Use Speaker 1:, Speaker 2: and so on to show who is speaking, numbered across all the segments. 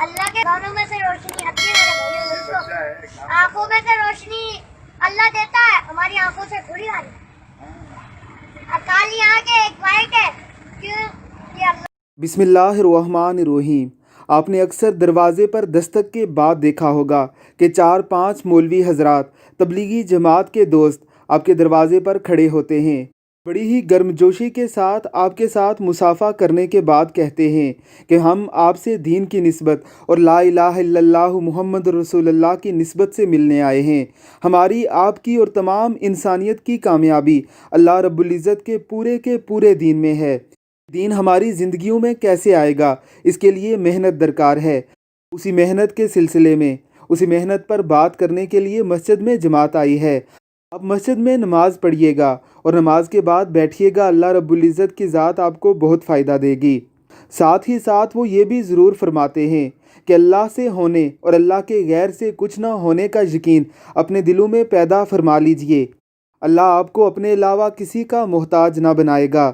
Speaker 1: اللہ کے دونوں میں سے روشنی آتی ہے میرے بھائی دوستوں. آنکھوں میں سے روشنی اللہ دیتا ہے, ہماری آنکھوں سے تھوڑی آ رہی ہے. کالی آنکھ ایک وائٹ ہے, کیوں؟ یہ اللہ.
Speaker 2: بسم اللہ الرحمن الرحیم. آپ نے اکثر دروازے پر دستک کے بعد دیکھا ہوگا کہ 4-5 مولوی حضرات تبلیغی جماعت کے دوست آپ کے دروازے پر کھڑے ہوتے ہیں. بڑی ہی گرمجوشی کے ساتھ آپ کے ساتھ مصافحہ کرنے کے بعد کہتے ہیں کہ ہم آپ سے دین کی نسبت اور لا الہ الا اللہ محمد رسول اللہ کی نسبت سے ملنے آئے ہیں. ہماری آپ کی اور تمام انسانیت کی کامیابی اللہ رب العزت کے پورے دین میں ہے. دین ہماری زندگیوں میں کیسے آئے گا, اس کے لیے محنت درکار ہے. اسی محنت کے سلسلے میں اسی محنت پر بات کرنے کے لیے مسجد میں جماعت آئی ہے. آپ مسجد میں نماز پڑھیے گا اور نماز کے بعد بیٹھیے گا. اللہ رب العزت کی ذات آپ کو بہت فائدہ دے گی. ساتھ ہی ساتھ وہ یہ بھی ضرور فرماتے ہیں کہ اللہ سے ہونے اور اللہ کے غیر سے کچھ نہ ہونے کا یقین اپنے دلوں میں پیدا فرما لیجئے. اللہ آپ کو اپنے علاوہ کسی کا محتاج نہ بنائے گا.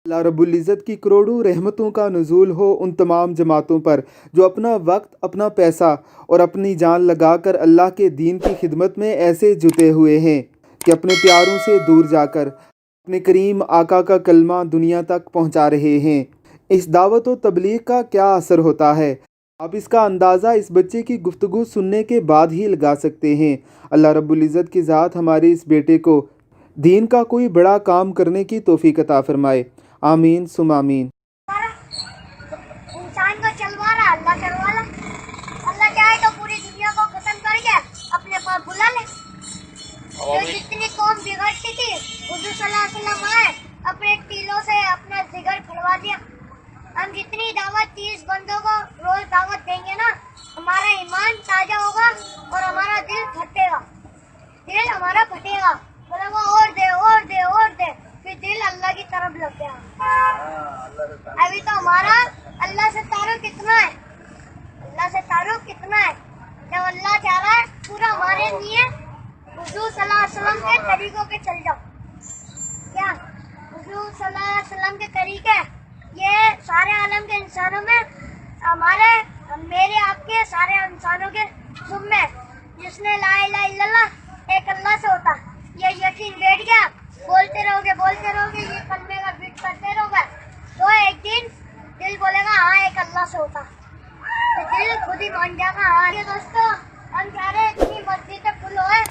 Speaker 2: اللہ رب العزت کی کروڑوں رحمتوں کا نزول ہو ان تمام جماعتوں پر جو اپنا وقت, اپنا پیسہ اور اپنی جان لگا کر اللہ کے دین کی خدمت میں ایسے جتے ہوئے ہیں کہ اپنے پیاروں سے دور جا کر اپنے کریم آقا کا کلمہ دنیا تک پہنچا رہے ہیں. اس دعوت و تبلیغ کا کیا اثر ہوتا ہے, آپ اس کا اندازہ اس بچے کی گفتگو سننے کے بعد ہی لگا سکتے ہیں. اللہ رب العزت کی ذات ہمارے اس بیٹے کو دین کا کوئی بڑا کام کرنے کی توفیق عطا فرمائے. آمین ثم آمین.
Speaker 1: انسان کو چلوا رہا اللہ کروالا. اللہ چاہے تو پوری دنیا کو ختم کر کے اپنے پاس بلا لے. جو جتنی قوم بگڑتی تھی حضور صلی اللہ علیہ وسلم آئے, اپنے ٹیلوں سے اپنا جگر کھلوا دیا. ہم جتنی دعوت 30 بندوں کو روز دعوت دیں گے نا, ہمارا ایمان تازہ ہوگا اور ہمارا دل پھٹے گا. دل ہمارا پھٹے گا, بولے گا اور دے اور دے اور دے, پھر دل اللہ کی طرف لگ گیا. ابھی تو ہمارا اللہ سے تعلق کتنا ہے, اللہ سے تعلق کتنا ہے. جب اللہ چاہ رہا ہے پورا ہمارے لیے حضور صلی اللہ علیہ وسلم کے طریقوں پہ چل جاؤ. کیا حضور صلی اللہ علیہ وسلم کے طریقے یہ سارے عالم کے انسانوں میں, ہمارے میرے آپ کے سارے انسانوں کے ذمہ, جس نے لا الہ الا اللہ ایک اللہ سے ہوتا یہ یقین بیٹھ گیا, بولتے رہو گے یہ کلمے کا فٹ کرتے رہو گے, تو ایک دن دل بولے گا ہاں ایک اللہ سے ہوتا, تو دل خود ہی مان جائے گا. ہاں یہ دوستوں, ہم چاہ رہے اتنی مسجدیں فل ہوئے,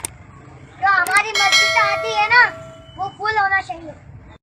Speaker 1: جو ہماری مسجد آتی ہے نا وہ فل ہونا چاہیے.